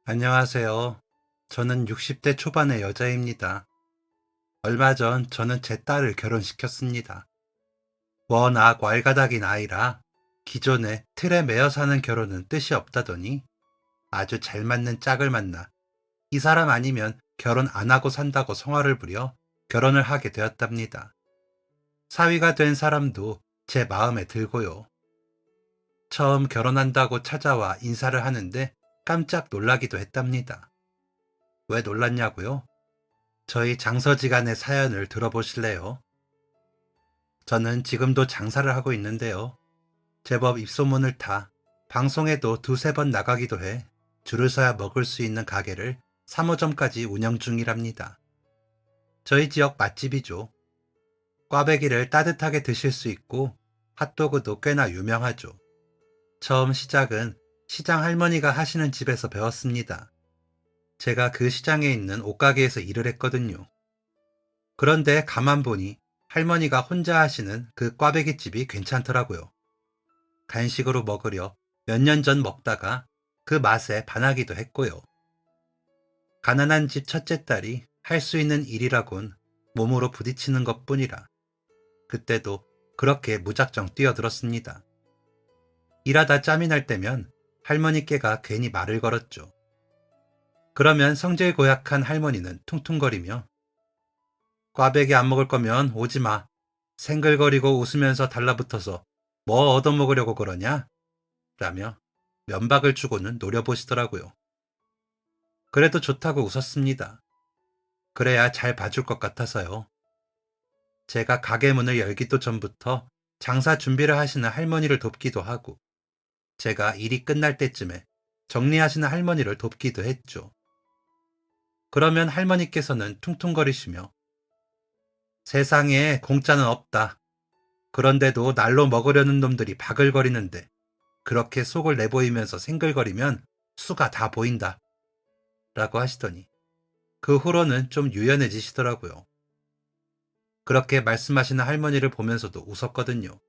안녕하세요. 저는 60대 초반의 여자입니다. 얼마 전 저는 제 딸을 결혼시켰습니다. 워낙 왈가닥인 아이라 기존에 틀에 매여 사는 결혼은 뜻이 없다더니 아주 잘 맞는 짝을 만나 이 사람 아니면 결혼 안 하고 산다고 성화를 부려 결혼을 하게 되었답니다. 사위가 된 사람도 제 마음에 들고요. 처음 결혼한다고 찾아와 인사를 하는데 깜짝 놀라기도 했답니다. 왜 놀랐냐고요? 저희 장서지간의 사연을 들어보실래요? 저는 지금도 장사를 하고 있는데요. 제법 입소문을 타 방송에도 두세 번 나가기도 해 줄을 서야 먹을 수 있는 가게를 3호점까지 운영 중이랍니다. 저희 지역 맛집이죠. 꽈배기를 따뜻하게 드실 수 있고 핫도그도 꽤나 유명하죠. 처음 시작은 시장 할머니가 하시는 집에서 배웠습니다. 제가 그 시장에 있는 옷가게에서 일을 했거든요. 그런데 가만 보니 할머니가 혼자 하시는 그 꽈배기집이 괜찮더라고요. 간식으로 먹으려 몇 년 전 먹다가 그 맛에 반하기도 했고요. 가난한 집 첫째 딸이 할 수 있는 일이라곤 몸으로 부딪히는 것뿐이라 그때도 그렇게 무작정 뛰어들었습니다. 일하다 짬이 날 때면 할머니께가 괜히 말을 걸었죠. 그러면 성질 고약한 할머니는 퉁퉁거리며 꽈배기 안 먹을 거면 오지 마. 생글거리고 웃으면서 달라붙어서 뭐 얻어먹으려고 그러냐? 라며 면박을 주고는 노려보시더라고요. 그래도 좋다고 웃었습니다. 그래야 잘 봐줄 것 같아서요. 제가 가게 문을 열기도 전부터 장사 준비를 하시는 할머니를 돕기도 하고 제가 일이 끝날 때쯤에 정리하시는 할머니를 돕기도 했죠. 그러면 할머니께서는 퉁퉁거리시며 세상에 공짜는 없다. 그런데도 날로 먹으려는 놈들이 바글거리는데 그렇게 속을 내보이면서 생글거리면 수가 다 보인다. 라고 하시더니 그 후로는 좀 유연해지시더라고요. 그렇게 말씀하시는 할머니를 보면서도 웃었거든요.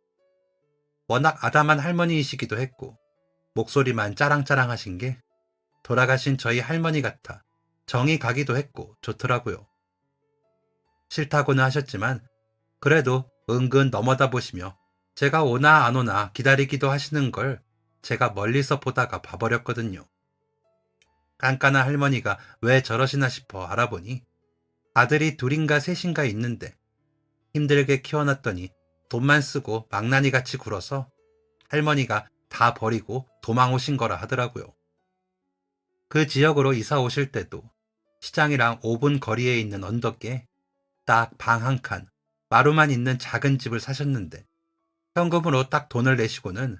워낙 아담한 할머니이시기도 했고 목소리만 짜랑짜랑 하신 게 돌아가신 저희 할머니 같아 정이 가기도 했고 좋더라고요. 싫다고는 하셨지만 그래도 은근 넘어다 보시며 제가 오나 안 오나 기다리기도 하시는 걸 제가 멀리서 보다가 봐버렸거든요. 깐깐한 할머니가 왜 저러시나 싶어 알아보니 아들이 둘인가 셋인가 있는데 힘들게 키워놨더니 돈만 쓰고 망나니같이 굴어서 할머니가 다 버리고 도망 오신 거라 하더라고요. 그 지역으로 이사 오실 때도 시장이랑 5분 거리에 있는 언덕에 딱 방 한 칸, 마루만 있는 작은 집을 사셨는데 현금으로 딱 돈을 내시고는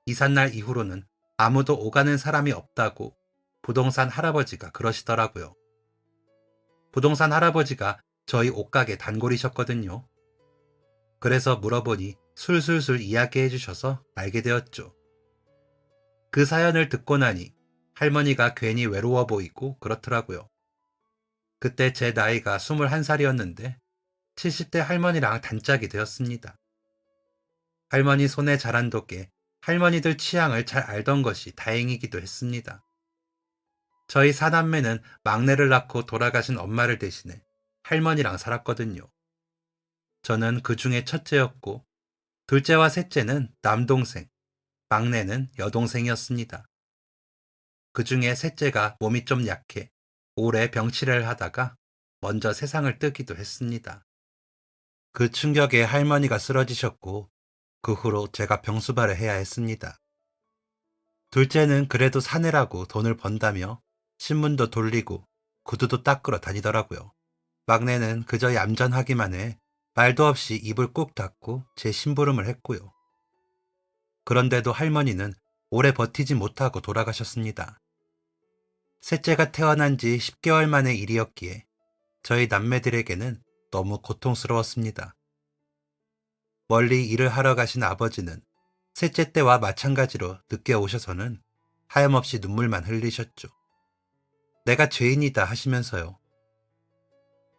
이삿날 이후로는 아무도 오가는 사람이 없다고 부동산 할아버지가 그러시더라고요. 부동산 할아버지가 저희 옷가게 단골이셨거든요. 그래서 물어보니 술술술 이야기해 주셔서 알게 되었죠. 그 사연을 듣고 나니 할머니가 괜히 외로워 보이고 그렇더라고요. 그때 제 나이가 21살이었는데 70대 할머니랑 단짝이 되었습니다. 할머니 손에 자란 덕에 할머니들 취향을 잘 알던 것이 다행이기도 했습니다. 저희 사남매는 막내를 낳고 돌아가신 엄마를 대신해 할머니랑 살았거든요. 저는 그 중에 첫째였고 둘째와 셋째는 남동생, 막내는 여동생이었습니다. 그 중에 셋째가 몸이 좀 약해 오래 병치레를 하다가 먼저 세상을 뜨기도 했습니다. 그 충격에 할머니가 쓰러지셨고 그 후로 제가 병수발을 해야 했습니다. 둘째는 그래도 사내라고 돈을 번다며 신문도 돌리고 구두도 닦으러 다니더라고요. 막내는 그저 얌전하기만 해 말도 없이 입을 꾹 닫고 제 심부름을 했고요. 그런데도 할머니는 오래 버티지 못하고 돌아가셨습니다. 셋째가 태어난 지 10개월 만의 일이었기에 저희 남매들에게는 너무 고통스러웠습니다. 멀리 일을 하러 가신 아버지는 셋째 때와 마찬가지로 늦게 오셔서는 하염없이 눈물만 흘리셨죠. 내가 죄인이다 하시면서요.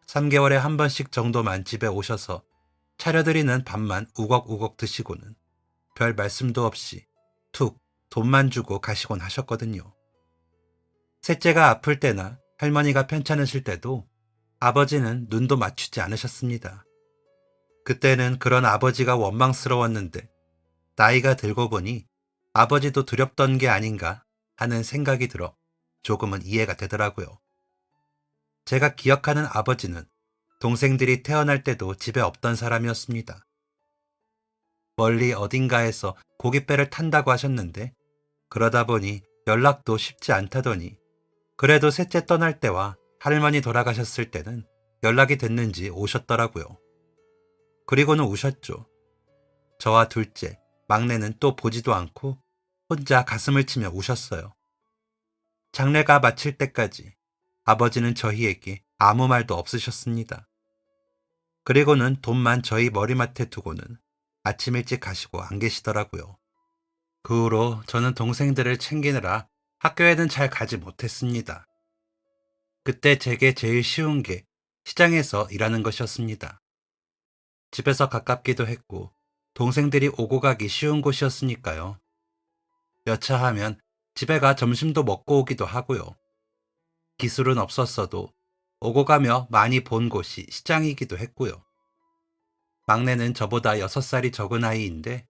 3개월에 한 번씩 정도만 집에 오셔서 차려드리는 밥만 우걱우걱 드시고는 별 말씀도 없이 툭 돈만 주고 가시곤 하셨거든요. 셋째가 아플 때나 할머니가 편찮으실 때도 아버지는 눈도 맞추지 않으셨습니다. 그때는 그런 아버지가 원망스러웠는데 나이가 들고 보니 아버지도 두렵던 게 아닌가 하는 생각이 들어 조금은 이해가 되더라고요. 제가 기억하는 아버지는 동생들이 태어날 때도 집에 없던 사람이었습니다. 멀리 어딘가에서 고깃배를 탄다고 하셨는데 그러다 보니 연락도 쉽지 않다더니 그래도 셋째 떠날 때와 할머니 돌아가셨을 때는 연락이 됐는지 오셨더라고요. 그리고는 우셨죠. 저와 둘째, 막내는 또 보지도 않고 혼자 가슴을 치며 우셨어요. 장례가 마칠 때까지 아버지는 저희에게 아무 말도 없으셨습니다. 그리고는 돈만 저희 머리맡에 두고는 아침 일찍 가시고 안 계시더라고요. 그 후로 저는 동생들을 챙기느라 학교에는 잘 가지 못했습니다. 그때 제게 제일 쉬운 게 시장에서 일하는 것이었습니다. 집에서 가깝기도 했고 동생들이 오고 가기 쉬운 곳이었으니까요. 여차하면 집에 가 점심도 먹고 오기도 하고요. 기술은 없었어도 오고 가며 많이 본 곳이 시장이기도 했고요. 막내는 저보다 6살이 적은 아이인데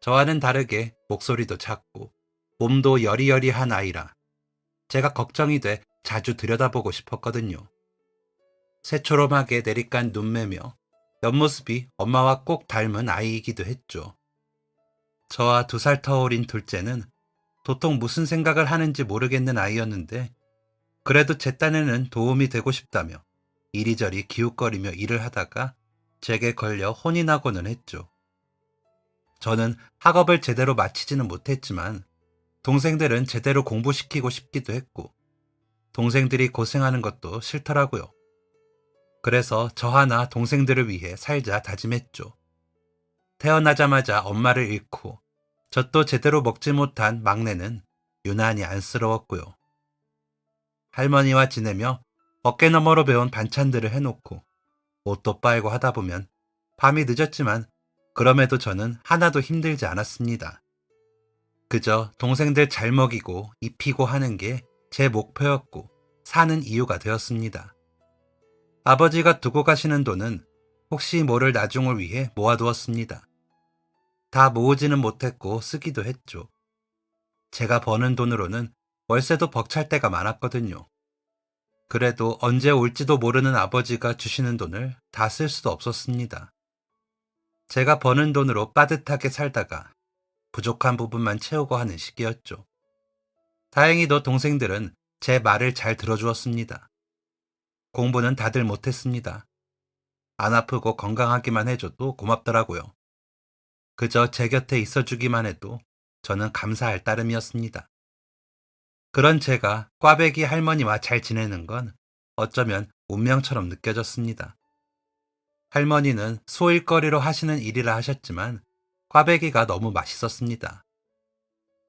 저와는 다르게 목소리도 작고 몸도 여리여리한 아이라 제가 걱정이 돼 자주 들여다보고 싶었거든요. 새초롬하게 내리깐 눈매며 옆모습이 엄마와 꼭 닮은 아이이기도 했죠. 저와 2살 터 어린 둘째는 도통 무슨 생각을 하는지 모르겠는 아이였는데 그래도 제 딴에는 도움이 되고 싶다며 이리저리 기웃거리며 일을 하다가 제게 걸려 혼이 나고는 했죠. 저는 학업을 제대로 마치지는 못했지만 동생들은 제대로 공부시키고 싶기도 했고 동생들이 고생하는 것도 싫더라고요. 그래서 저 하나 동생들을 위해 살자 다짐했죠. 태어나자마자 엄마를 잃고 젖도 제대로 먹지 못한 막내는 유난히 안쓰러웠고요. 할머니와 지내며 어깨너머로 배운 반찬들을 해놓고 옷도 빨고 하다 보면 밤이 늦었지만 그럼에도 저는 하나도 힘들지 않았습니다. 그저 동생들 잘 먹이고 입히고 하는 게 제 목표였고 사는 이유가 되었습니다. 아버지가 두고 가시는 돈은 혹시 모를 나중을 위해 모아두었습니다. 다 모으지는 못했고 쓰기도 했죠. 제가 버는 돈으로는 월세도 벅찰 때가 많았거든요. 그래도 언제 올지도 모르는 아버지가 주시는 돈을 다 쓸 수도 없었습니다. 제가 버는 돈으로 빠듯하게 살다가 부족한 부분만 채우고 하는 시기였죠. 다행히도 동생들은 제 말을 잘 들어주었습니다. 공부는 다들 못했습니다. 안 아프고 건강하기만 해줘도 고맙더라고요. 그저 제 곁에 있어주기만 해도 저는 감사할 따름이었습니다. 그런 제가 꽈배기 할머니와 잘 지내는 건 어쩌면 운명처럼 느껴졌습니다. 할머니는 소일거리로 하시는 일이라 하셨지만 꽈배기가 너무 맛있었습니다.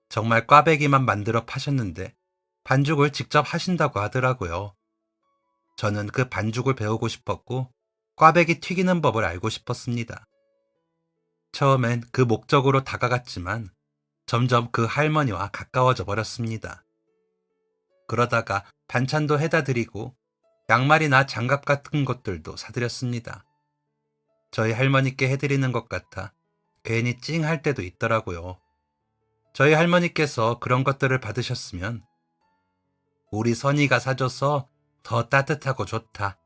정말 꽈배기만 만들어 파셨는데 반죽을 직접 하신다고 하더라고요. 저는 그 반죽을 배우고 싶었고 꽈배기 튀기는 법을 알고 싶었습니다. 처음엔 그 목적으로 다가갔지만 점점 그 할머니와 가까워져 버렸습니다. 그러다가 반찬도 해다 드리고 양말이나 장갑 같은 것들도 사드렸습니다. 저희 할머니께 해드리는 것 같아 괜히 찡할 때도 있더라고요. 저희 할머니께서 그런 것들을 받으셨으면 우리 선이가 사줘서 더 따뜻하고 좋다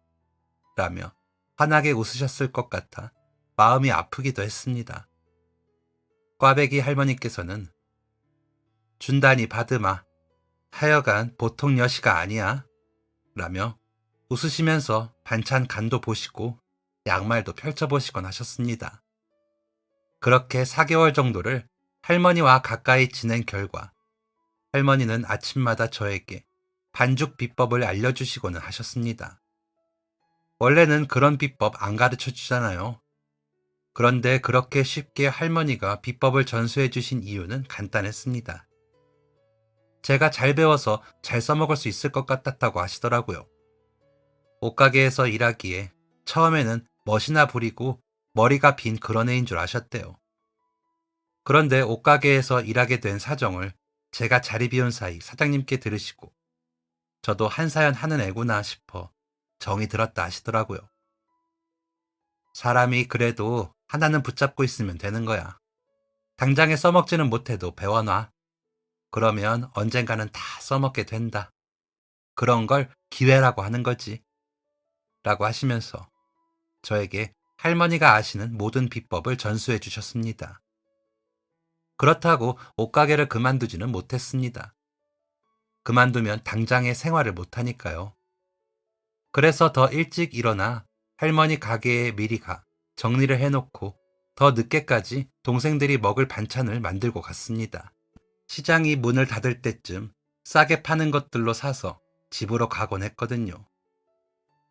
라며 환하게 웃으셨을 것 같아 마음이 아프기도 했습니다. 꽈배기 할머니께서는 준다니 받으마 하여간 보통 여시가 아니야 라며 웃으시면서 반찬 간도 보시고 양말도 펼쳐보시곤 하셨습니다. 그렇게 4개월 정도를 할머니와 가까이 지낸 결과 할머니는 아침마다 저에게 반죽 비법을 알려주시고는 하셨습니다. 원래는 그런 비법 안 가르쳐 주잖아요. 그런데 그렇게 쉽게 할머니가 비법을 전수해 주신 이유는 간단했습니다. 제가 잘 배워서 잘 써먹을 수 있을 것 같았다고 하시더라고요. 옷가게에서 일하기에 처음에는 멋이나 부리고 머리가 빈 그런 애인 줄 아셨대요. 그런데 옷가게에서 일하게 된 사정을 제가 자리 비운 사이 사장님께 들으시고 저도 한사연 하는 애구나 싶어 정이 들었다 하시더라고요. 사람이 그래도 하나는 붙잡고 있으면 되는 거야. 당장에 써먹지는 못해도 배워놔. 그러면 언젠가는 다 써먹게 된다. 그런 걸 기회라고 하는 거지. 라고 하시면서 저에게 할머니가 아시는 모든 비법을 전수해 주셨습니다. 그렇다고 옷가게를 그만두지는 못했습니다. 그만두면 당장의 생활을 못하니까요. 그래서 더 일찍 일어나 할머니 가게에 미리 가 정리를 해놓고 더 늦게까지 동생들이 먹을 반찬을 만들고 갔습니다. 시장이 문을 닫을 때쯤 싸게 파는 것들로 사서 집으로 가곤 했거든요.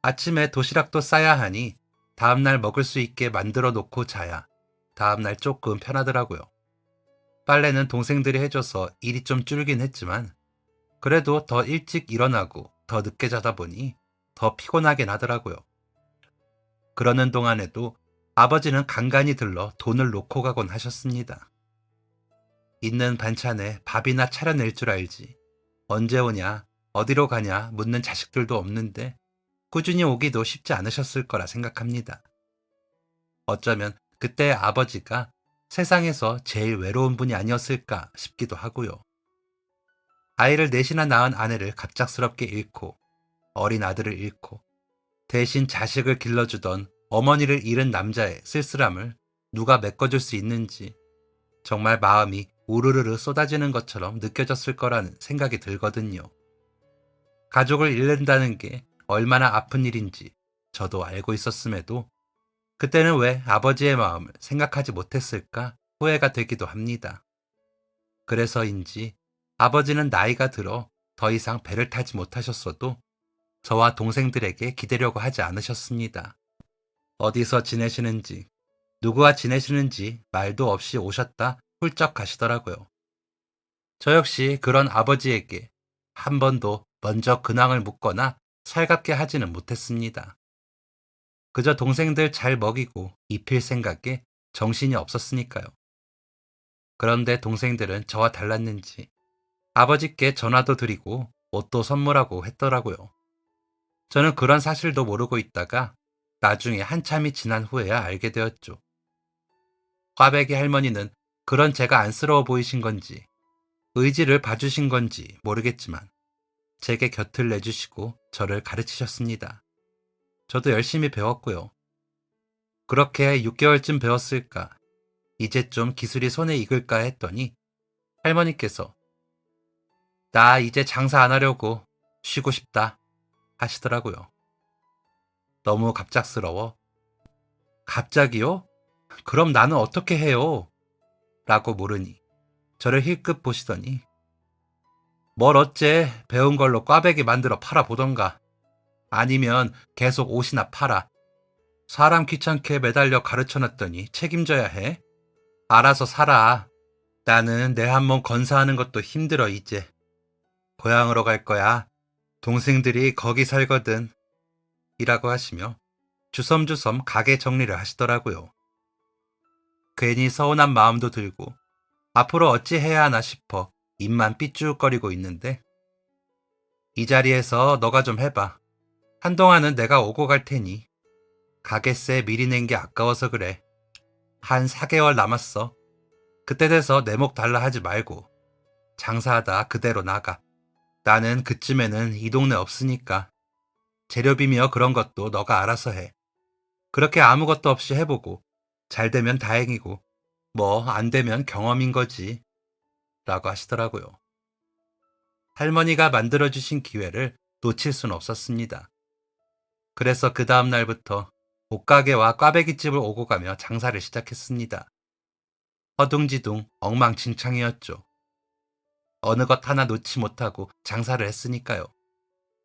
아침에 도시락도 싸야 하니 다음날 먹을 수 있게 만들어 놓고 자야 다음날 조금 편하더라고요. 빨래는 동생들이 해줘서 일이 좀 줄긴 했지만 그래도 더 일찍 일어나고 더 늦게 자다 보니 더 피곤하긴 하더라고요. 그러는 동안에도 아버지는 간간히 들러 돈을 놓고 가곤 하셨습니다. 있는 반찬에 밥이나 차려낼 줄 알지. 언제 오냐, 어디로 가냐 묻는 자식들도 없는데 꾸준히 오기도 쉽지 않으셨을 거라 생각합니다. 어쩌면 그때 아버지가 세상에서 제일 외로운 분이 아니었을까 싶기도 하고요. 아이를 넷이나 낳은 아내를 갑작스럽게 잃고 어린 아들을 잃고 대신 자식을 길러주던 어머니를 잃은 남자의 쓸쓸함을 누가 메꿔줄 수 있는지 정말 마음이 우르르르 쏟아지는 것처럼 느껴졌을 거라는 생각이 들거든요. 가족을 잃는다는 게 얼마나 아픈 일인지 저도 알고 있었음에도 그때는 왜 아버지의 마음을 생각하지 못했을까 후회가 되기도 합니다. 그래서인지 아버지는 나이가 들어 더 이상 배를 타지 못하셨어도 저와 동생들에게 기대려고 하지 않으셨습니다. 어디서 지내시는지, 누구와 지내시는지 말도 없이 오셨다 훌쩍 가시더라고요. 저 역시 그런 아버지에게 한 번도 먼저 근황을 묻거나 살갑게 하지는 못했습니다. 그저 동생들 잘 먹이고 입힐 생각에 정신이 없었으니까요. 그런데 동생들은 저와 달랐는지 아버지께 전화도 드리고 옷도 선물하고 했더라고요. 저는 그런 사실도 모르고 있다가 나중에 한참이 지난 후에야 알게 되었죠. 꽈배기 할머니는 그런 제가 안쓰러워 보이신 건지 의지를 봐주신 건지 모르겠지만 제게 곁을 내주시고 저를 가르치셨습니다. 저도 열심히 배웠고요. 그렇게 6개월쯤 배웠을까 이제 좀 기술이 손에 익을까 했더니 할머니께서 나 이제 장사 안 하려고 쉬고 싶다 하시더라고요. 너무 갑작스러워. 갑자기요? 그럼 나는 어떻게 해요? 라고 물으니 저를 힐끗 보시더니 뭘 어째 배운 걸로 꽈배기 만들어 팔아보던가 아니면 계속 옷이나 팔아. 사람 귀찮게 매달려 가르쳐놨더니 책임져야 해. 알아서 살아. 나는 내 한 몸 건사하는 것도 힘들어 이제. 고향으로 갈 거야. 동생들이 거기 살거든. 이라고 하시며 주섬주섬 가게 정리를 하시더라고요. 괜히 서운한 마음도 들고 앞으로 어찌 해야 하나 싶어 입만 삐죽거리고 있는데 이 자리에서 너가 좀 해봐. 한동안은 내가 오고 갈 테니 가게세 미리 낸 게 아까워서 그래. 한 4개월 남았어. 그때 돼서 내 목 달라 하지 말고 장사하다 그대로 나가. 나는 그쯤에는 이 동네 없으니까 재료비며 그런 것도 너가 알아서 해. 그렇게 아무것도 없이 해보고 잘 되면 다행이고 뭐 안 되면 경험인 거지 라고 하시더라고요. 할머니가 만들어주신 기회를 놓칠 순 없었습니다. 그래서 그 다음 날부터 옷가게와 꽈배기집을 오고 가며 장사를 시작했습니다. 허둥지둥 엉망진창이었죠. 어느 것 하나 놓지 못하고 장사를 했으니까요.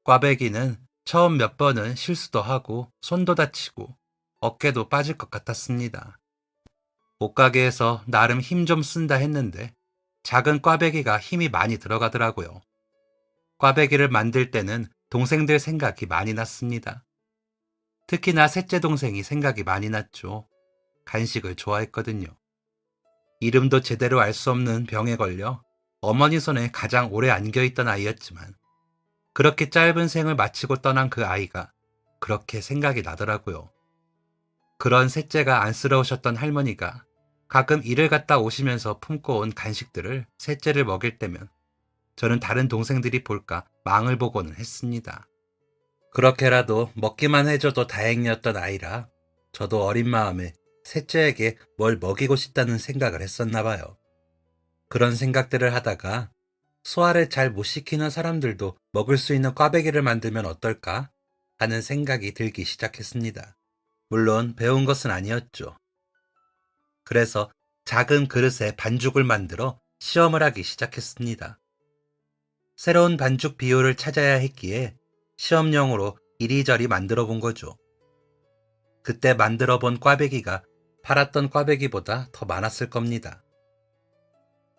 꽈배기는 처음 몇 번은 실수도 하고 손도 다치고 어깨도 빠질 것 같았습니다. 옷가게에서 나름 힘 좀 쓴다 했는데 작은 꽈배기가 힘이 많이 들어가더라고요. 꽈배기를 만들 때는 동생들 생각이 많이 났습니다. 특히나 셋째 동생이 생각이 많이 났죠. 간식을 좋아했거든요. 이름도 제대로 알 수 없는 병에 걸려 어머니 손에 가장 오래 안겨있던 아이였지만 그렇게 짧은 생을 마치고 떠난 그 아이가 그렇게 생각이 나더라고요. 그런 셋째가 안쓰러우셨던 할머니가 가끔 일을 갔다 오시면서 품고 온 간식들을 셋째를 먹일 때면 저는 다른 동생들이 볼까 망을 보고는 했습니다. 그렇게라도 먹기만 해줘도 다행이었던 아이라 저도 어린 마음에 셋째에게 뭘 먹이고 싶다는 생각을 했었나 봐요. 그런 생각들을 하다가 소화를 잘 못 시키는 사람들도 먹을 수 있는 꽈배기를 만들면 어떨까 하는 생각이 들기 시작했습니다. 물론 배운 것은 아니었죠. 그래서 작은 그릇에 반죽을 만들어 시험을 하기 시작했습니다. 새로운 반죽 비율을 찾아야 했기에 시험용으로 이리저리 만들어 본 거죠. 그때 만들어 본 꽈배기가 팔았던 꽈배기보다 더 많았을 겁니다.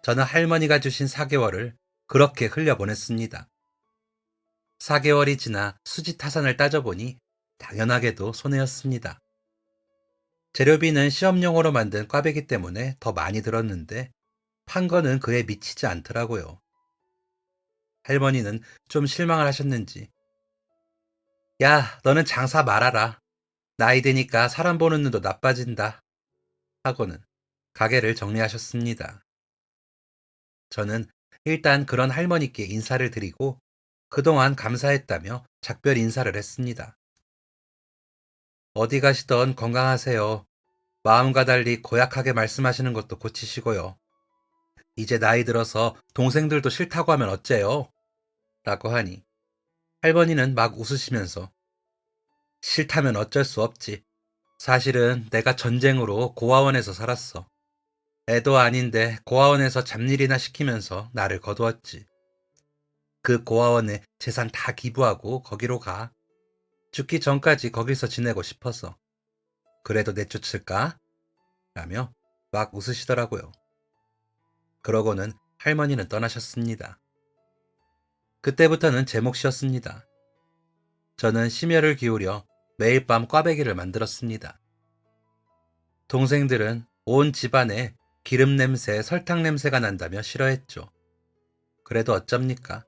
저는 할머니가 주신 4개월을 그렇게 흘려보냈습니다. 4개월이 지나 수지 타산을 따져보니 당연하게도 손해였습니다. 재료비는 시험용으로 만든 꽈배기 때문에 더 많이 들었는데 판 거는 그에 미치지 않더라고요. 할머니는 좀 실망을 하셨는지 야, 너는 장사 말아라. 나이 드니까 사람 보는 눈도 나빠진다. 하고는 가게를 정리하셨습니다. 저는 일단 그런 할머니께 인사를 드리고 그동안 감사했다며 작별 인사를 했습니다. 어디 가시던 건강하세요. 마음과 달리 고약하게 말씀하시는 것도 고치시고요. 이제 나이 들어서 동생들도 싫다고 하면 어째요? 라고 하니 할머니는 막 웃으시면서 싫다면 어쩔 수 없지. 사실은 내가 전쟁으로 고아원에서 살았어. 애도 아닌데 고아원에서 잡일이나 시키면서 나를 거두었지. 그 고아원에 재산 다 기부하고 거기로 가. 죽기 전까지 거기서 지내고 싶어서. 그래도 내쫓을까? 라며 막 웃으시더라고요. 그러고는 할머니는 떠나셨습니다. 그때부터는 제 몫이었습니다. 저는 심혈을 기울여 매일 밤 꽈배기를 만들었습니다. 동생들은 온 집안에 기름 냄새, 설탕 냄새가 난다며 싫어했죠. 그래도 어쩝니까?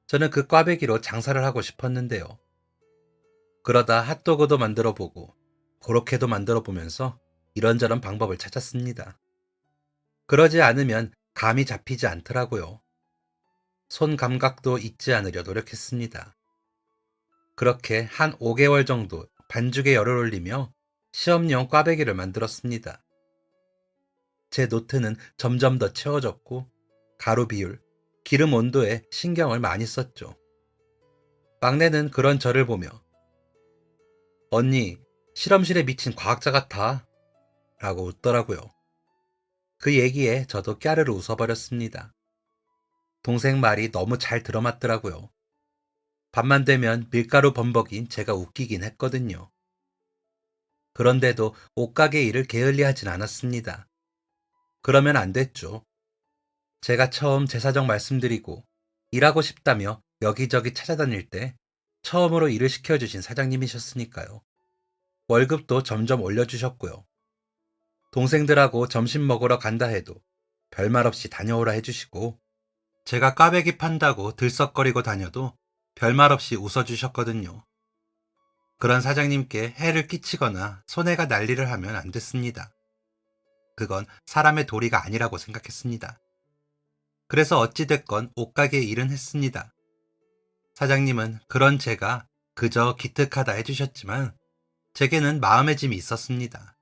저는 그 꽈배기로 장사를 하고 싶었는데요. 그러다 핫도그도 만들어 보고 고로케도 만들어 보면서 이런저런 방법을 찾았습니다. 그러지 않으면 감이 잡히지 않더라고요. 손 감각도 잊지 않으려 노력했습니다. 그렇게 한 5개월 정도 반죽에 열을 올리며 시험용 꽈배기를 만들었습니다. 제 노트는 점점 더 채워졌고 가루 비율, 기름 온도에 신경을 많이 썼죠. 막내는 그런 저를 보며 언니, 실험실에 미친 과학자 같아 라고 웃더라고요. 그 얘기에 저도 깨르르 웃어버렸습니다. 동생 말이 너무 잘 들어맞더라고요. 밤만 되면 밀가루 범벅인 제가 웃기긴 했거든요. 그런데도 옷가게 일을 게을리하진 않았습니다. 그러면 안 됐죠. 제가 처음 제 사정 말씀드리고 일하고 싶다며 여기저기 찾아다닐 때 처음으로 일을 시켜주신 사장님이셨으니까요. 월급도 점점 올려주셨고요. 동생들하고 점심 먹으러 간다 해도 별말 없이 다녀오라 해주시고 제가 꽈배기 판다고 들썩거리고 다녀도 별말 없이 웃어주셨거든요. 그런 사장님께 해를 끼치거나 손해가 난리를 하면 안 됐습니다. 그건 사람의 도리가 아니라고 생각했습니다. 그래서 어찌됐건 옷가게 일은 했습니다. 사장님은 그런 제가 그저 기특하다 해주셨지만 제게는 마음의 짐이 있었습니다.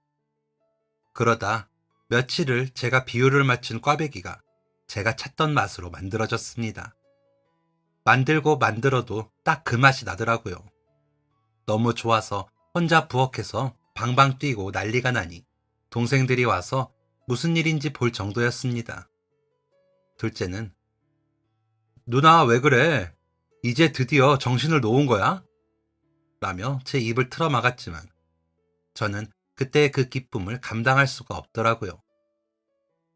그러다 며칠을 제가 비율을 맞춘 꽈배기가 제가 찾던 맛으로 만들어졌습니다. 만들고 만들어도 딱 그 맛이 나더라고요. 너무 좋아서 혼자 부엌에서 방방 뛰고 난리가 나니 동생들이 와서 무슨 일인지 볼 정도였습니다. 둘째는 누나 왜 그래? 이제 드디어 정신을 놓은 거야? 라며 제 입을 틀어막았지만 저는 그때 그 기쁨을 감당할 수가 없더라고요.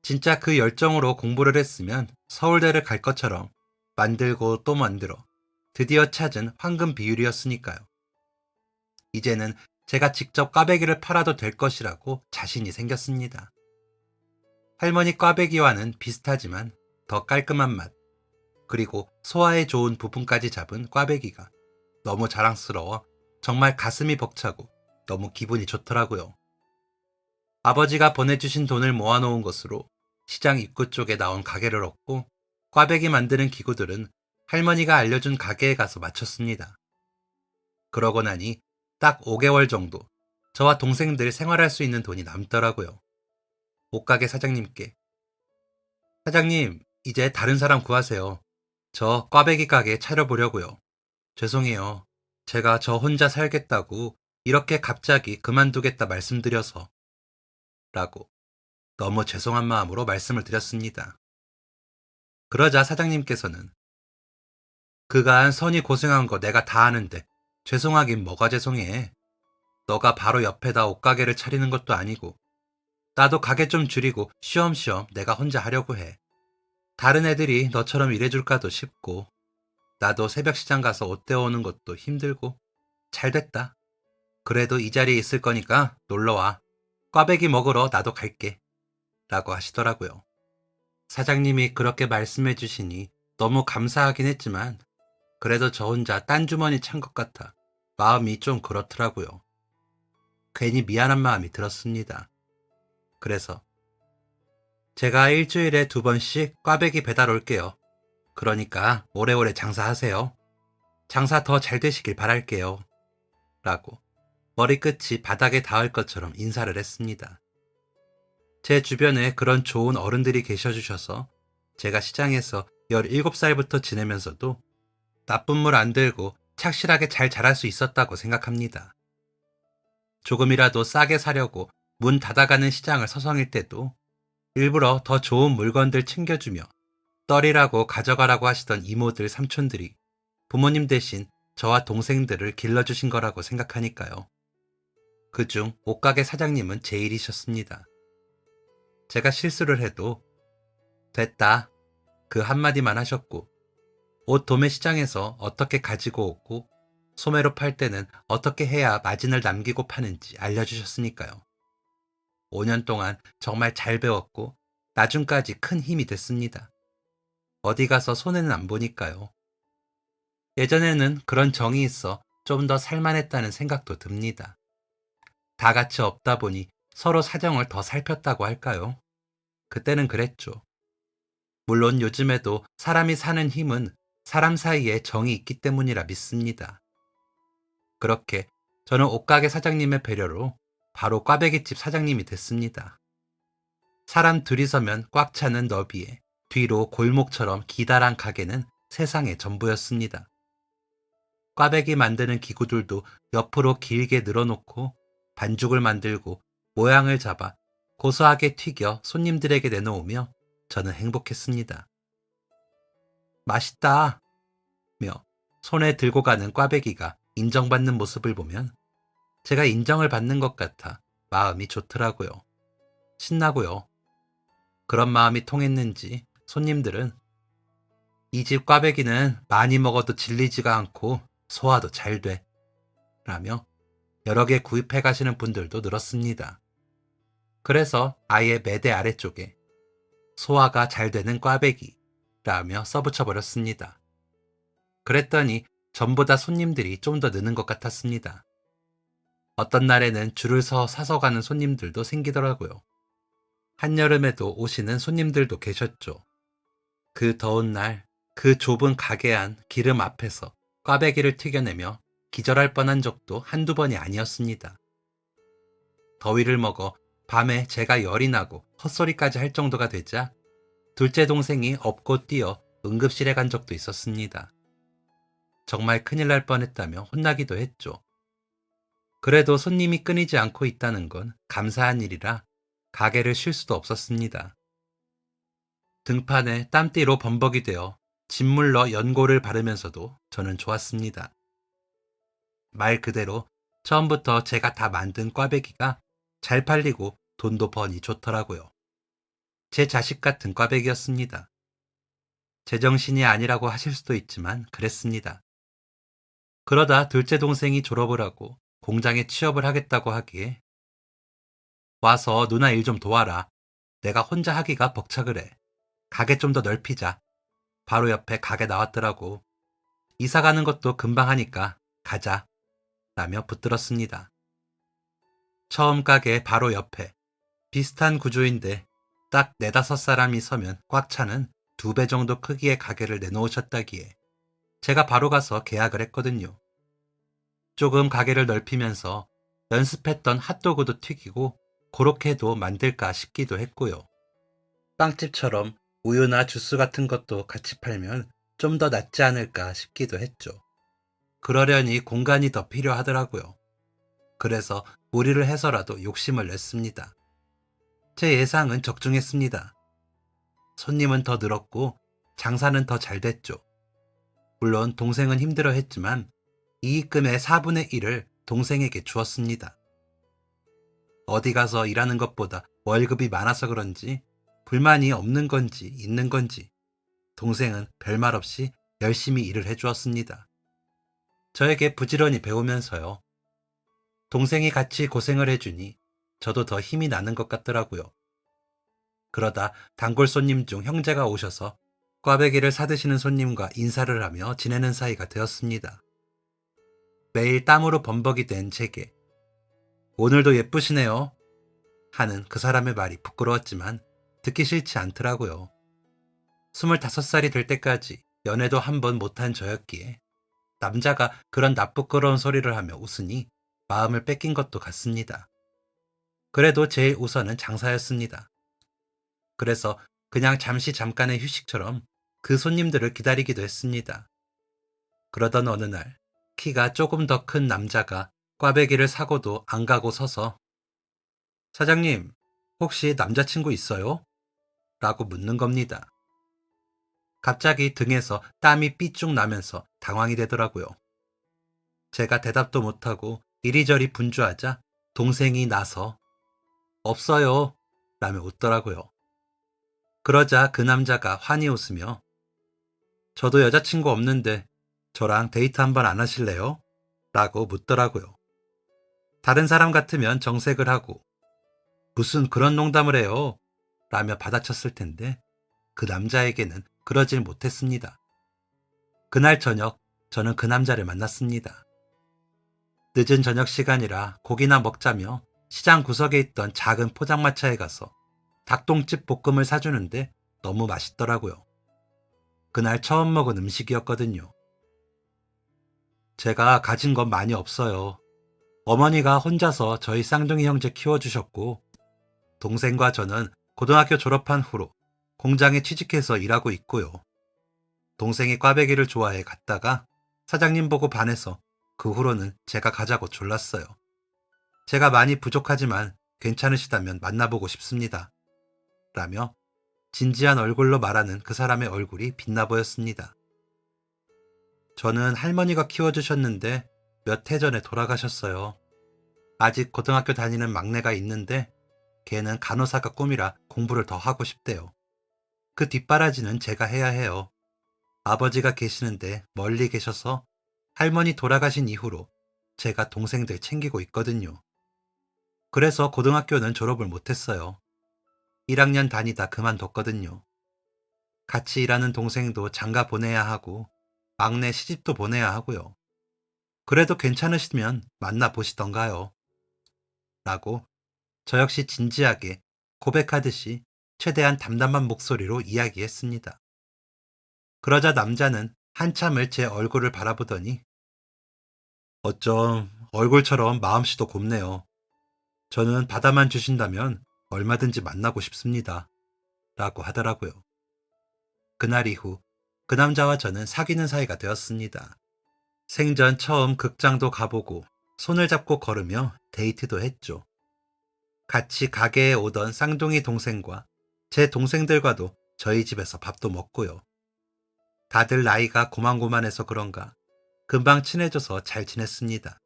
진짜 그 열정으로 공부를 했으면 서울대를 갈 것처럼 만들고 또 만들어 드디어 찾은 황금 비율이었으니까요. 이제는 제가 직접 꽈배기를 팔아도 될 것이라고 자신이 생겼습니다. 할머니 꽈배기와는 비슷하지만 더 깔끔한 맛, 그리고 소화에 좋은 부분까지 잡은 꽈배기가 너무 자랑스러워 정말 가슴이 벅차고 너무 기분이 좋더라고요. 아버지가 보내주신 돈을 모아놓은 것으로 시장 입구 쪽에 나온 가게를 얻고 꽈배기 만드는 기구들은 할머니가 알려준 가게에 가서 마쳤습니다. 그러고 나니 딱 5개월 정도 저와 동생들 생활할 수 있는 돈이 남더라고요. 옷가게 사장님께 사장님, 이제 다른 사람 구하세요. 저 꽈배기 가게 차려보려고요. 죄송해요. 제가 저 혼자 살겠다고 이렇게 갑자기 그만두겠다 말씀드려서 라고 너무 죄송한 마음으로 말씀을 드렸습니다. 그러자 사장님께서는 그간 선이 고생한 거 내가 다 아는데 죄송하긴 뭐가 죄송해. 너가 바로 옆에다 옷가게를 차리는 것도 아니고 나도 가게 좀 줄이고 쉬엄쉬엄 내가 혼자 하려고 해. 다른 애들이 너처럼 일해줄까도 싶고 나도 새벽 시장 가서 옷 떼어오는 것도 힘들고 잘 됐다. 그래도 이 자리에 있을 거니까 놀러와. 꽈배기 먹으러 나도 갈게. 라고 하시더라고요. 사장님이 그렇게 말씀해 주시니 너무 감사하긴 했지만 그래도 저 혼자 딴 주머니 찬 것 같아 마음이 좀 그렇더라고요. 괜히 미안한 마음이 들었습니다. 그래서 제가 일주일에 2번씩 꽈배기 배달 올게요. 그러니까 오래오래 장사하세요. 장사 더 잘 되시길 바랄게요. 라고 머리끝이 바닥에 닿을 것처럼 인사를 했습니다. 제 주변에 그런 좋은 어른들이 계셔주셔서 제가 시장에서 17살부터 지내면서도 나쁜 물 안 들고 착실하게 잘 자랄 수 있었다고 생각합니다. 조금이라도 싸게 사려고 문 닫아가는 시장을 서성일 때도 일부러 더 좋은 물건들 챙겨주며 떨이라고 가져가라고 하시던 이모들 삼촌들이 부모님 대신 저와 동생들을 길러주신 거라고 생각하니까요. 그중 옷가게 사장님은 제일이셨습니다. 제가 실수를 해도 됐다 그 한마디만 하셨고 옷 도매 시장에서 어떻게 가지고 오고 소매로 팔 때는 어떻게 해야 마진을 남기고 파는지 알려주셨으니까요. 5년 동안 정말 잘 배웠고 나중까지 큰 힘이 됐습니다. 어디 가서 손해는 안 보니까요. 예전에는 그런 정이 있어 좀 더 살만했다는 생각도 듭니다. 다 같이 없다 보니 서로 사정을 더 살폈다고 할까요? 그때는 그랬죠. 물론 요즘에도 사람이 사는 힘은 사람 사이에 정이 있기 때문이라 믿습니다. 그렇게 저는 옷가게 사장님의 배려로 바로 꽈배기집 사장님이 됐습니다. 사람 둘이서면 꽉 차는 너비에 뒤로 골목처럼 기다란 가게는 세상의 전부였습니다. 꽈배기 만드는 기구들도 옆으로 길게 늘어놓고 반죽을 만들고 모양을 잡아 고소하게 튀겨 손님들에게 내놓으며 저는 행복했습니다. 맛있다! 며 손에 들고 가는 꽈배기가 인정받는 모습을 보면 제가 인정을 받는 것 같아 마음이 좋더라고요. 신나고요. 그런 마음이 통했는지 손님들은 이 집 꽈배기는 많이 먹어도 질리지가 않고 소화도 잘 돼. 라며 여러 개 구입해 가시는 분들도 늘었습니다. 그래서 아예 매대 아래쪽에 소화가 잘 되는 꽈배기 라며 써붙여 버렸습니다. 그랬더니 전보다 손님들이 좀 더 느는 것 같았습니다. 어떤 날에는 줄을 서 사서 가는 손님들도 생기더라고요. 한여름에도 오시는 손님들도 계셨죠. 그 더운 날, 그 좁은 가게 안 기름 앞에서 꽈배기를 튀겨내며 기절할 뻔한 적도 한두 번이 아니었습니다. 더위를 먹어 밤에 제가 열이 나고 헛소리까지 할 정도가 되자 둘째 동생이 업고 뛰어 응급실에 간 적도 있었습니다. 정말 큰일 날 뻔했다며 혼나기도 했죠. 그래도 손님이 끊이지 않고 있다는 건 감사한 일이라 가게를 쉴 수도 없었습니다. 등판에 땀띠로 범벅이 되어 짓물러 연고를 바르면서도 저는 좋았습니다. 말 그대로 처음부터 제가 다 만든 꽈배기가 잘 팔리고 돈도 버니 좋더라고요. 제 자식 같은 꽈배기였습니다. 제정신이 아니라고 하실 수도 있지만 그랬습니다. 그러다 둘째 동생이 졸업을 하고 공장에 취업을 하겠다고 하기에 와서 누나 일 좀 도와라. 내가 혼자 하기가 벅차 그래. 가게 좀 더 넓히자. 바로 옆에 가게 나왔더라고. 이사 가는 것도 금방 하니까 가자. 라며 붙들었습니다. 처음 가게 바로 옆에 비슷한 구조인데 딱 4~5사람이 서면 꽉 차는 2배 정도 크기의 가게를 내놓으셨다기에 제가 바로 가서 계약을 했거든요. 조금 가게를 넓히면서 연습했던 핫도그도 튀기고 그렇게도 만들까 싶기도 했고요. 빵집처럼 우유나 주스 같은 것도 같이 팔면 좀 더 낫지 않을까 싶기도 했죠. 그러려니 공간이 더 필요하더라고요. 그래서 무리를 해서라도 욕심을 냈습니다. 제 예상은 적중했습니다. 손님은 더 늘었고 장사는 더 잘 됐죠. 물론 동생은 힘들어 했지만 이익금의 4분의 1을 동생에게 주었습니다. 어디 가서 일하는 것보다 월급이 많아서 그런지 불만이 없는 건지 있는 건지 동생은 별말 없이 열심히 일을 해주었습니다. 저에게 부지런히 배우면서요. 동생이 같이 고생을 해주니 저도 더 힘이 나는 것 같더라고요. 그러다 단골 손님 중 형제가 오셔서 꽈배기를 사드시는 손님과 인사를 하며 지내는 사이가 되었습니다. 매일 땀으로 범벅이 된 제게 오늘도 예쁘시네요 하는 그 사람의 말이 부끄러웠지만 듣기 싫지 않더라고요. 25살이 될 때까지 연애도 한 번 못한 저였기에 남자가 그런 나쁘끄러운 소리를 하며 웃으니 마음을 뺏긴 것도 같습니다. 그래도 제일 우선은 장사였습니다. 그래서 그냥 잠깐의 휴식처럼 그 손님들을 기다리기도 했습니다. 그러던 어느 날 키가 조금 더 큰 남자가 꽈배기를 사고도 안 가고 서서 사장님, 혹시 남자친구 있어요? 라고 묻는 겁니다. 갑자기 등에서 땀이 삐쭉 나면서 당황이 되더라고요. 제가 대답도 못하고 이리저리 분주하자 동생이 나서 없어요 라며 웃더라고요. 그러자 그 남자가 환히 웃으며 저도 여자친구 없는데 저랑 데이트 한번 안 하실래요? 라고 묻더라고요. 다른 사람 같으면 정색을 하고 무슨 그런 농담을 해요? 라며 받아쳤을 텐데 그 남자에게는 그러질 못했습니다. 그날 저녁 저는 그 남자를 만났습니다. 늦은 저녁 시간이라 고기나 먹자며 시장 구석에 있던 작은 포장마차에 가서 닭똥집 볶음을 사주는데 너무 맛있더라고요. 그날 처음 먹은 음식이었거든요. 제가 가진 건 많이 없어요. 어머니가 혼자서 저희 쌍둥이 형제 키워주셨고 동생과 저는 고등학교 졸업한 후로 공장에 취직해서 일하고 있고요. 동생이 꽈배기를 좋아해 갔다가 사장님 보고 반해서 그 후로는 제가 가자고 졸랐어요. 제가 많이 부족하지만 괜찮으시다면 만나보고 싶습니다. 라며 진지한 얼굴로 말하는 그 사람의 얼굴이 빛나 보였습니다. 저는 할머니가 키워주셨는데 몇 해 전에 돌아가셨어요. 아직 고등학교 다니는 막내가 있는데 걔는 간호사가 꿈이라 공부를 더 하고 싶대요. 그 뒷바라지는 제가 해야 해요. 아버지가 계시는데 멀리 계셔서 할머니 돌아가신 이후로 제가 동생들 챙기고 있거든요. 그래서 고등학교는 졸업을 못했어요. 1학년 다니다 그만뒀거든요. 같이 일하는 동생도 장가 보내야 하고 막내 시집도 보내야 하고요. 그래도 괜찮으시면 만나보시던가요. 라고 저 역시 진지하게 고백하듯이 최대한 담담한 목소리로 이야기했습니다. 그러자 남자는 한참을 제 얼굴을 바라보더니 어쩜 얼굴처럼 마음씨도 곱네요. 저는 받아만 주신다면 얼마든지 만나고 싶습니다. 라고 하더라고요. 그날 이후 그 남자와 저는 사귀는 사이가 되었습니다. 생전 처음 극장도 가보고 손을 잡고 걸으며 데이트도 했죠. 같이 가게에 오던 쌍둥이 동생과 제 동생들과도 저희 집에서 밥도 먹고요. 다들 나이가 고만고만해서 그런가 금방 친해져서 잘 지냈습니다.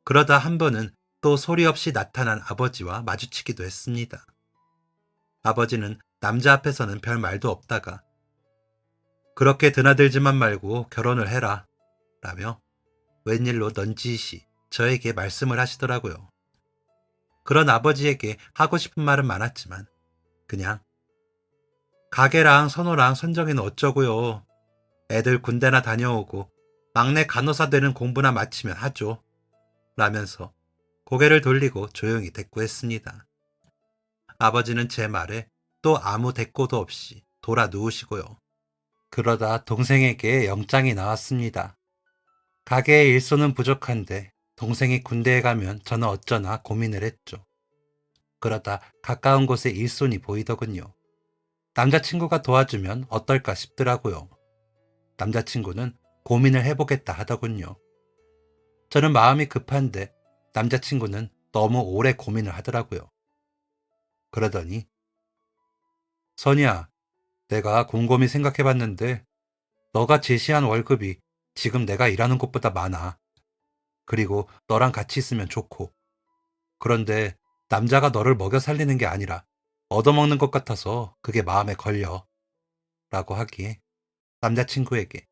그러다 한 번은 또 소리 없이 나타난 아버지와 마주치기도 했습니다. 아버지는 남자 앞에서는 별 말도 없다가 그렇게 드나들지만 말고 결혼을 해라 라며 웬일로 넌지시 저에게 말씀을 하시더라고요. 그런 아버지에게 하고 싶은 말은 많았지만 그냥 가게랑 선호랑 선정이는 어쩌고요. 애들 군대나 다녀오고 막내 간호사 되는 공부나 마치면 하죠. 라면서 고개를 돌리고 조용히 대꾸했습니다. 아버지는 제 말에 또 아무 대꾸도 없이 돌아 누우시고요. 그러다 동생에게 영장이 나왔습니다. 가게에 일손은 부족한데 동생이 군대에 가면 저는 어쩌나 고민을 했죠. 그러다 가까운 곳에 일손이 보이더군요. 남자친구가 도와주면 어떨까 싶더라고요. 남자친구는 고민을 해보겠다 하더군요. 저는 마음이 급한데 남자친구는 너무 오래 고민을 하더라고요. 그러더니 선이야, 내가 곰곰이 생각해봤는데 너가 제시한 월급이 지금 내가 일하는 곳보다 많아. 그리고 너랑 같이 있으면 좋고. 그런데 남자가 너를 먹여 살리는 게 아니라 얻어먹는 것 같아서 그게 마음에 걸려. 라고 하기에 남자친구에게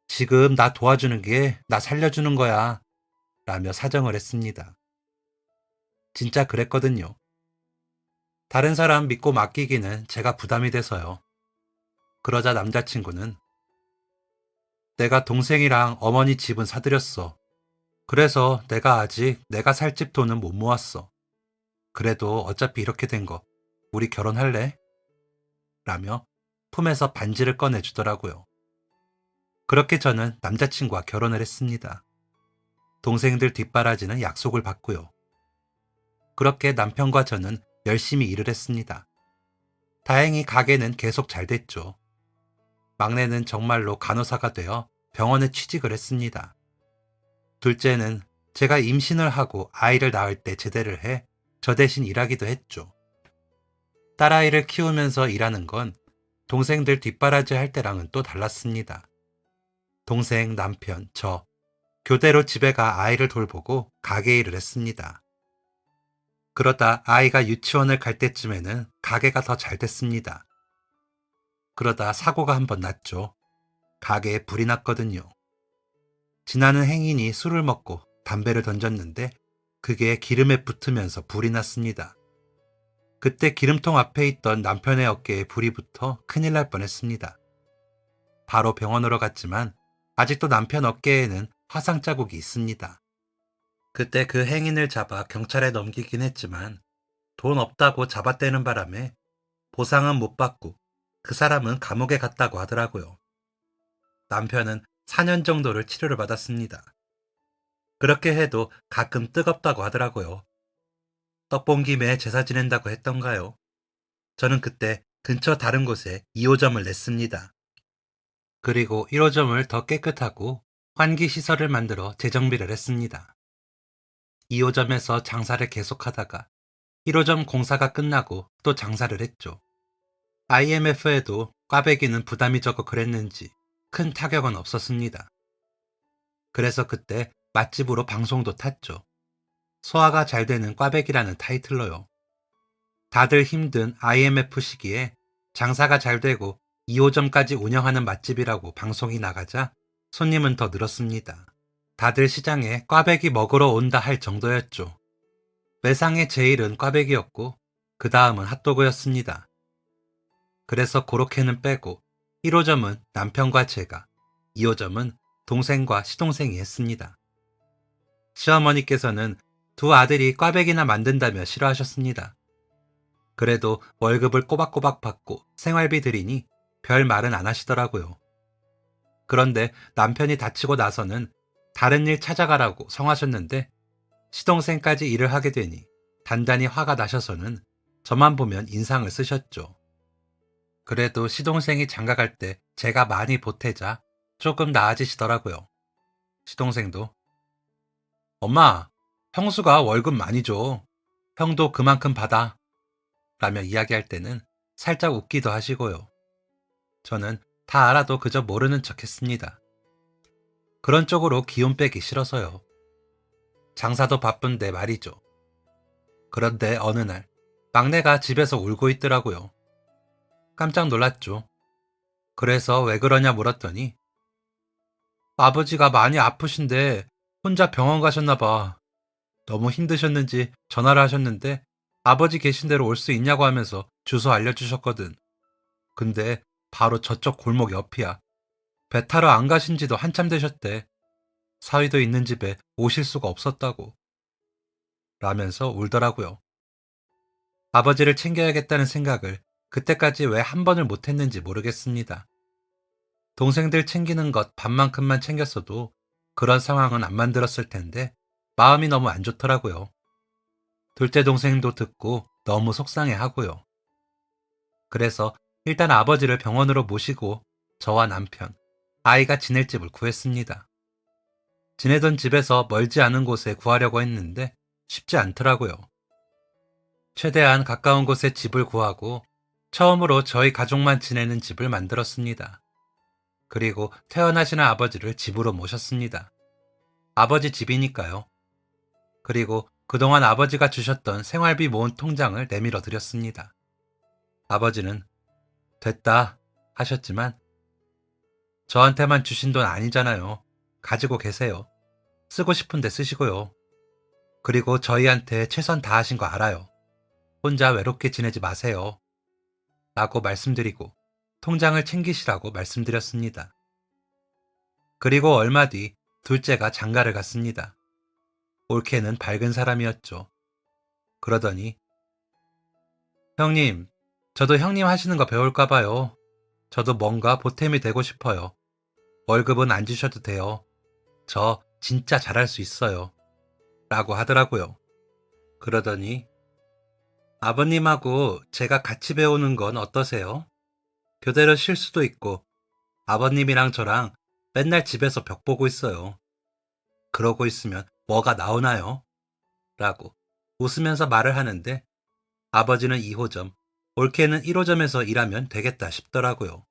지금 나 도와주는 게 나 살려주는 거야. 라며 사정을 했습니다. 진짜 그랬거든요. 다른 사람 믿고 맡기기는 제가 부담이 돼서요. 그러자 남자친구는 내가 동생이랑 어머니 집은 사드렸어. 그래서 내가 아직 내가 살 집 돈은 못 모았어. 그래도 어차피 이렇게 된 거 우리 결혼할래? 라며 품에서 반지를 꺼내주더라고요. 그렇게 저는 남자친구와 결혼을 했습니다. 동생들 뒷바라지는 약속을 받고요. 그렇게 남편과 저는 열심히 일을 했습니다. 다행히 가게는 계속 잘 됐죠. 막내는 정말로 간호사가 되어 병원에 취직을 했습니다. 둘째는 제가 임신을 하고 아이를 낳을 때 제대를 해 저 대신 일하기도 했죠. 딸아이를 키우면서 일하는 건 동생들 뒷바라지 할 때랑은 또 달랐습니다. 동생, 남편, 저 교대로 집에 가 아이를 돌보고 가게 일을 했습니다. 그러다 아이가 유치원을 갈 때쯤에는 가게가 더 잘 됐습니다. 그러다 사고가 한 번 났죠. 가게에 불이 났거든요. 지나는 행인이 술을 먹고 담배를 던졌는데 그게 기름에 붙으면서 불이 났습니다. 그때 기름통 앞에 있던 남편의 어깨에 불이 붙어 큰일 날 뻔했습니다. 바로 병원으로 갔지만 아직도 남편 어깨에는 화상 자국이 있습니다. 그때 그 행인을 잡아 경찰에 넘기긴 했지만 돈 없다고 잡아떼는 바람에 보상은 못 받고 그 사람은 감옥에 갔다고 하더라고요. 남편은 4년 정도를 치료를 받았습니다. 그렇게 해도 가끔 뜨겁다고 하더라고요. 떡 본 김에 제사 지낸다고 했던가요? 저는 그때 근처 다른 곳에 2호점을 냈습니다. 그리고 1호점을 더 깨끗하고 환기시설을 만들어 재정비를 했습니다. 2호점에서 장사를 계속하다가 1호점 공사가 끝나고 또 장사를 했죠. IMF에도 꽈배기는 부담이 적어 그랬는지 큰 타격은 없었습니다. 그래서 그때 맛집으로 방송도 탔죠. 소화가 잘 되는 꽈배기라는 타이틀로요. 다들 힘든 IMF 시기에 장사가 잘 되고 2호점까지 운영하는 맛집이라고 방송이 나가자 손님은 더 늘었습니다. 다들 시장에 꽈배기 먹으러 온다 할 정도였죠. 매상의 제일은 꽈배기였고 그 다음은 핫도그였습니다. 그래서 고로케는 빼고 1호점은 남편과 제가, 2호점은 동생과 시동생이 했습니다. 시어머니께서는 두 아들이 꽈배기나 만든다며 싫어하셨습니다. 그래도 월급을 꼬박꼬박 받고 생활비 드리니 별 말은 안 하시더라고요. 그런데 남편이 다치고 나서는 다른 일 찾아가라고 성하셨는데 시동생까지 일을 하게 되니 단단히 화가 나셔서는 저만 보면 인상을 쓰셨죠. 그래도 시동생이 장가갈 때 제가 많이 보태자 조금 나아지시더라고요. 시동생도 엄마, 형수가 월급 많이 줘. 형도 그만큼 받아. 라며 이야기할 때는 살짝 웃기도 하시고요. 저는 다 알아도 그저 모르는 척 했습니다. 그런 쪽으로 기운 빼기 싫어서요. 장사도 바쁜데 말이죠. 그런데 어느 날 막내가 집에서 울고 있더라고요. 깜짝 놀랐죠. 그래서 왜 그러냐 물었더니 아버지가 많이 아프신데 혼자 병원 가셨나 봐. 너무 힘드셨는지 전화를 하셨는데 아버지 계신 대로 올 수 있냐고 하면서 주소 알려주셨거든. 근데 바로 저쪽 골목 옆이야. 배 타러 안 가신 지도 한참 되셨대. 사위도 있는 집에 오실 수가 없었다고. 라면서 울더라고요. 아버지를 챙겨야겠다는 생각을 그때까지 왜 한 번을 못했는지 모르겠습니다. 동생들 챙기는 것 반만큼만 챙겼어도 그런 상황은 안 만들었을 텐데 마음이 너무 안 좋더라고요. 둘째 동생도 듣고 너무 속상해 하고요. 그래서 일단 아버지를 병원으로 모시고 저와 남편, 아이가 지낼 집을 구했습니다. 지내던 집에서 멀지 않은 곳에 구하려고 했는데 쉽지 않더라고요. 최대한 가까운 곳에 집을 구하고 처음으로 저희 가족만 지내는 집을 만들었습니다. 그리고 퇴원하시는 아버지를 집으로 모셨습니다. 아버지 집이니까요. 그리고 그동안 아버지가 주셨던 생활비 모은 통장을 내밀어 드렸습니다. 아버지는 됐다 하셨지만 저한테만 주신 돈 아니잖아요. 가지고 계세요. 쓰고 싶은데 쓰시고요. 그리고 저희한테 최선 다하신 거 알아요. 혼자 외롭게 지내지 마세요. 라고 말씀드리고 통장을 챙기시라고 말씀드렸습니다. 그리고 얼마 뒤 둘째가 장가를 갔습니다. 올케는 밝은 사람이었죠. 그러더니 형님, 저도 형님 하시는 거 배울까 봐요. 저도 뭔가 보탬이 되고 싶어요. 월급은 안 주셔도 돼요. 저 진짜 잘할 수 있어요. 라고 하더라고요. 그러더니 아버님하고 제가 같이 배우는 건 어떠세요? 교대로 쉴 수도 있고 아버님이랑 저랑 맨날 집에서 벽 보고 있어요. 그러고 있으면 뭐가 나오나요? 라고 웃으면서 말을 하는데 아버지는 2호점, 올케는 1호점에서 일하면 되겠다 싶더라고요.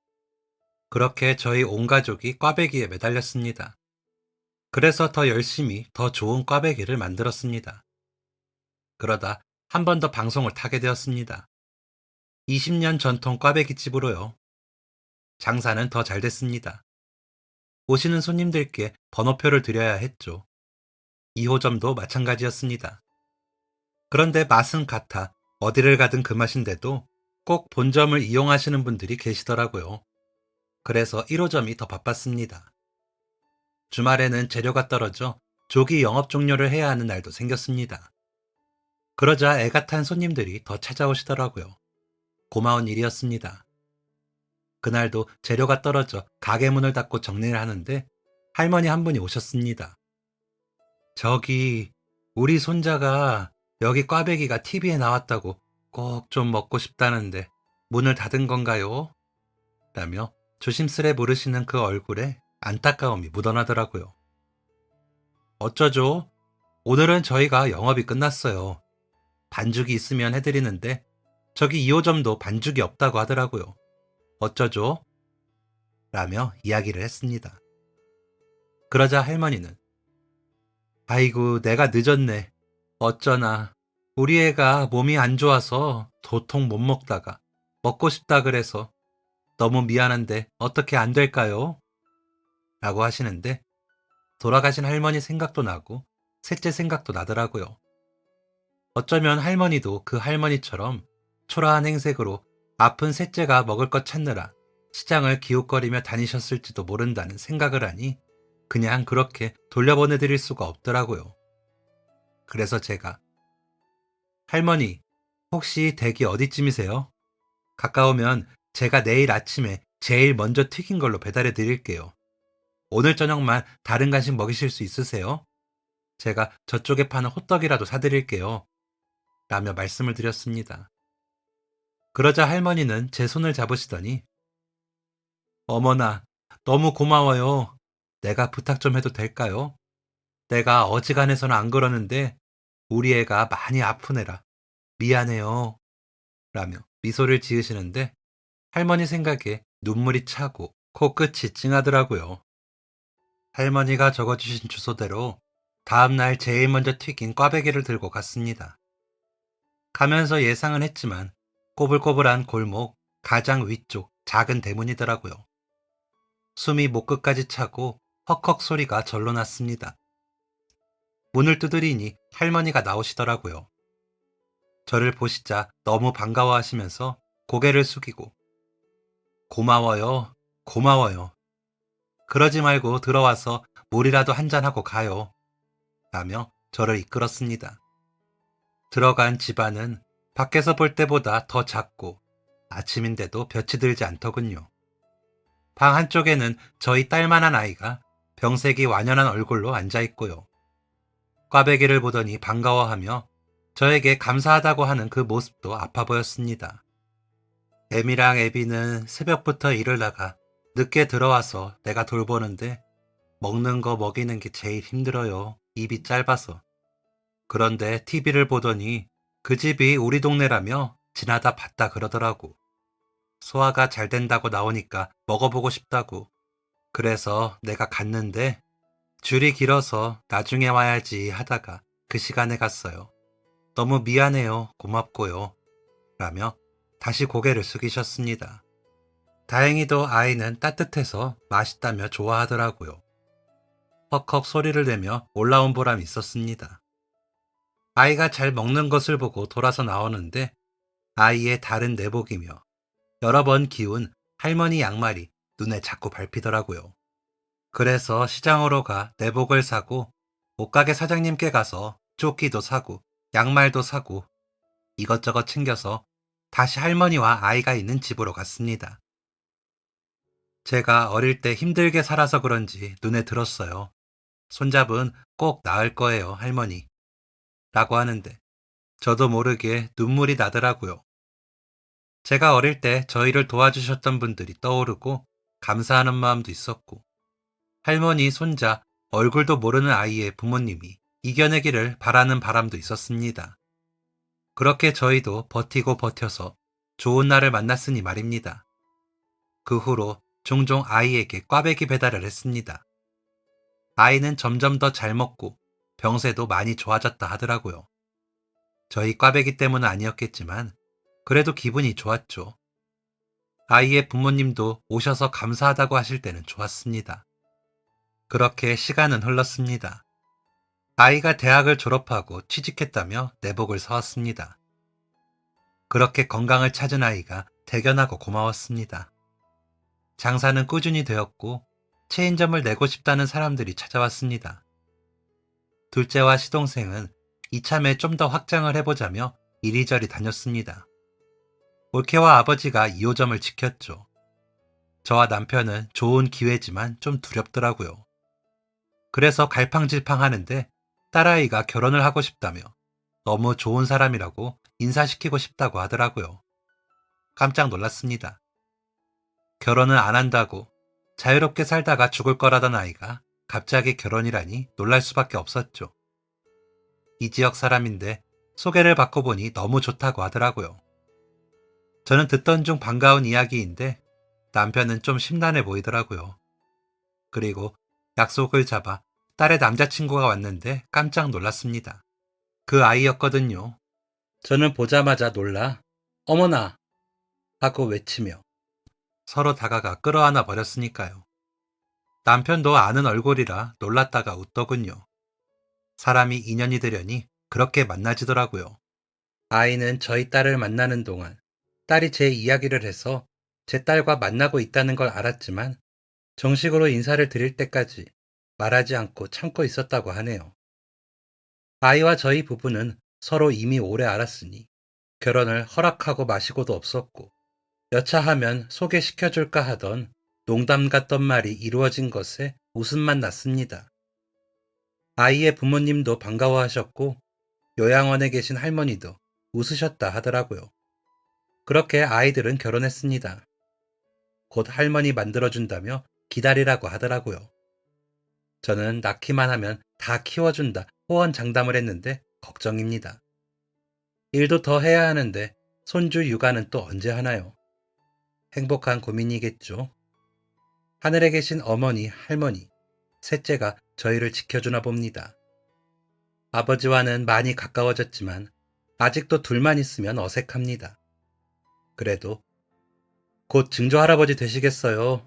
그렇게 저희 온 가족이 꽈배기에 매달렸습니다. 그래서 더 열심히 더 좋은 꽈배기를 만들었습니다. 그러다 한 번 더 방송을 타게 되었습니다. 20년 전통 꽈배기 집으로요. 장사는 더 잘 됐습니다. 오시는 손님들께 번호표를 드려야 했죠. 2호점도 마찬가지였습니다. 그런데 맛은 같아 어디를 가든 그 맛인데도 꼭 본점을 이용하시는 분들이 계시더라고요. 그래서 1호점이 더 바빴습니다. 주말에는 재료가 떨어져 조기 영업 종료를 해야 하는 날도 생겼습니다. 그러자 애가 탄 손님들이 더 찾아오시더라고요. 고마운 일이었습니다. 그날도 재료가 떨어져 가게 문을 닫고 정리를 하는데 할머니 한 분이 오셨습니다. 저기, 우리 손자가 여기 꽈배기가 TV에 나왔다고 꼭 좀 먹고 싶다는데 문을 닫은 건가요? 라며 조심스레 물으시는 그 얼굴에 안타까움이 묻어나더라고요. 어쩌죠? 오늘은 저희가 영업이 끝났어요. 반죽이 있으면 해드리는데 저기 2호점도 반죽이 없다고 하더라고요. 어쩌죠? 라며 이야기를 했습니다. 그러자 할머니는 아이고 내가 늦었네. 어쩌나 우리 애가 몸이 안 좋아서 도통 못 먹다가 먹고 싶다 그래서 너무 미안한데 어떻게 안 될까요? 라고 하시는데 돌아가신 할머니 생각도 나고 셋째 생각도 나더라고요. 어쩌면 할머니도 그 할머니처럼 초라한 행색으로 아픈 셋째가 먹을 것 찾느라 시장을 기웃거리며 다니셨을지도 모른다는 생각을 하니 그냥 그렇게 돌려보내드릴 수가 없더라고요. 그래서 제가 할머니, 혹시 댁이 어디쯤이세요? 가까우면 제가 내일 아침에 제일 먼저 튀긴 걸로 배달해 드릴게요. 오늘 저녁만 다른 간식 먹이실 수 있으세요? 제가 저쪽에 파는 호떡이라도 사드릴게요. 라며 말씀을 드렸습니다. 그러자 할머니는 제 손을 잡으시더니 어머나, 너무 고마워요. 내가 부탁 좀 해도 될까요? 내가 어지간해서는 안 그러는데 우리 애가 많이 아픈 애라 미안해요. 라며 미소를 지으시는데 할머니 생각에 눈물이 차고 코끝이 찡하더라고요. 할머니가 적어주신 주소대로 다음날 제일 먼저 튀긴 꽈배기를 들고 갔습니다. 가면서 예상은 했지만 꼬불꼬불한 골목 가장 위쪽 작은 대문이더라고요. 숨이 목끝까지 차고 헉헉 소리가 절로 났습니다. 문을 두드리니 할머니가 나오시더라고요. 저를 보시자 너무 반가워하시면서 고개를 숙이고 고마워요. 고마워요. 그러지 말고 들어와서 물이라도 한잔하고 가요. 라며 저를 이끌었습니다. 들어간 집안은 밖에서 볼 때보다 더 작고 아침인데도 볕이 들지 않더군요. 방 한쪽에는 저희 딸만한 아이가 병색이 완연한 얼굴로 앉아있고요. 꽈배기를 보더니 반가워하며 저에게 감사하다고 하는 그 모습도 아파 보였습니다. 애미랑 애비는 새벽부터 일을 나가 늦게 들어와서 내가 돌보는데 먹는 거 먹이는 게 제일 힘들어요. 입이 짧아서. 그런데 TV를 보더니 그 집이 우리 동네라며 지나다 봤다 그러더라고. 소화가 잘 된다고 나오니까 먹어보고 싶다고. 그래서 내가 갔는데 줄이 길어서 나중에 와야지 하다가 그 시간에 갔어요. 너무 미안해요. 고맙고요. 라며 다시 고개를 숙이셨습니다. 다행히도 아이는 따뜻해서 맛있다며 좋아하더라고요. 헉헉 소리를 내며 올라온 보람이 있었습니다. 아이가 잘 먹는 것을 보고 돌아서 나오는데 아이의 다른 내복이며 여러 번 기운 할머니 양말이 눈에 자꾸 밟히더라고요. 그래서 시장으로 가 내복을 사고 옷가게 사장님께 가서 조끼도 사고 양말도 사고 이것저것 챙겨서 다시 할머니와 아이가 있는 집으로 갔습니다. 제가 어릴 때 힘들게 살아서 그런지 눈에 들었어요. 손잡은 꼭 나을 거예요, 할머니. 라고 하는데 저도 모르게 눈물이 나더라고요. 제가 어릴 때 저희를 도와주셨던 분들이 떠오르고 감사하는 마음도 있었고 할머니, 손자, 얼굴도 모르는 아이의 부모님이 이겨내기를 바라는 바람도 있었습니다. 그렇게 저희도 버티고 버텨서 좋은 날을 만났으니 말입니다. 그 후로 종종 아이에게 꽈배기 배달을 했습니다. 아이는 점점 더 잘 먹고 병세도 많이 좋아졌다 하더라고요. 저희 꽈배기 때문은 아니었겠지만 그래도 기분이 좋았죠. 아이의 부모님도 오셔서 감사하다고 하실 때는 좋았습니다. 그렇게 시간은 흘렀습니다. 아이가 대학을 졸업하고 취직했다며 내복을 사왔습니다. 그렇게 건강을 찾은 아이가 대견하고 고마웠습니다. 장사는 꾸준히 되었고 체인점을 내고 싶다는 사람들이 찾아왔습니다. 둘째와 시동생은 이참에 좀 더 확장을 해보자며 이리저리 다녔습니다. 올케와 아버지가 2호점을 지켰죠. 저와 남편은 좋은 기회지만 좀 두렵더라고요. 그래서 갈팡질팡 하는데 딸아이가 결혼을 하고 싶다며 너무 좋은 사람이라고 인사시키고 싶다고 하더라고요. 깜짝 놀랐습니다. 결혼을 안 한다고 자유롭게 살다가 죽을 거라던 아이가 갑자기 결혼이라니 놀랄 수밖에 없었죠. 이 지역 사람인데 소개를 받고 보니 너무 좋다고 하더라고요. 저는 듣던 중 반가운 이야기인데 남편은 좀 심란해 보이더라고요. 그리고 약속을 잡아 딸의 남자친구가 왔는데 깜짝 놀랐습니다. 그 아이였거든요. 저는 보자마자 놀라 어머나 하고 외치며 서로 다가가 끌어안아 버렸으니까요. 남편도 아는 얼굴이라 놀랐다가 웃더군요. 사람이 인연이 되려니 그렇게 만나지더라고요. 아이는 저희 딸을 만나는 동안 딸이 제 이야기를 해서 제 딸과 만나고 있다는 걸 알았지만 정식으로 인사를 드릴 때까지 말하지 않고 참고 있었다고 하네요. 아이와 저희 부부는 서로 이미 오래 알았으니 결혼을 허락하고 마시고도 없었고 여차하면 소개시켜줄까 하던 농담 같던 말이 이루어진 것에 웃음만 났습니다. 아이의 부모님도 반가워하셨고 요양원에 계신 할머니도 웃으셨다 하더라고요. 그렇게 아이들은 결혼했습니다. 곧 할머니 만들어준다며 기다리라고 하더라고요. 저는 낳기만 하면 다 키워준다 호언장담을 했는데 걱정입니다. 일도 더 해야 하는데 손주 육아는 또 언제 하나요? 행복한 고민이겠죠. 하늘에 계신 어머니, 할머니, 셋째가 저희를 지켜주나 봅니다. 아버지와는 많이 가까워졌지만 아직도 둘만 있으면 어색합니다. 그래도 곧 증조할아버지 되시겠어요.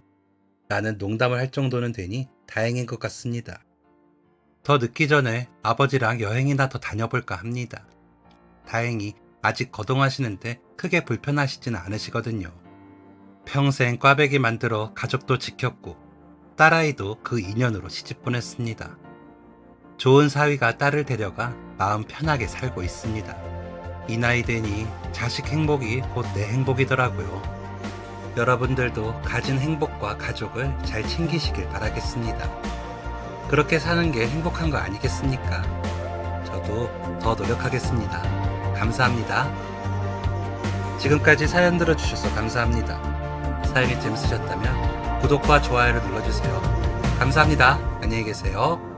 라는 농담을 할 정도는 되니 다행인 것 같습니다. 더 늦기 전에 아버지랑 여행이나 더 다녀볼까 합니다. 다행히 아직 거동하시는데 크게 불편하시진 않으시거든요. 평생 꽈배기 만들어 가족도 지켰고 딸아이도 그 인연으로 시집 보냈습니다. 좋은 사위가 딸을 데려가 마음 편하게 살고 있습니다. 이 나이 되니 자식 행복이 곧 내 행복이더라고요. 여러분들도 가진 행복과 가족을 잘 챙기시길 바라겠습니다. 그렇게 사는 게 행복한 거 아니겠습니까? 저도 더 노력하겠습니다. 감사합니다. 지금까지 사연 들어주셔서 감사합니다. 사연이 재밌으셨다면 구독과 좋아요를 눌러주세요. 감사합니다. 안녕히 계세요.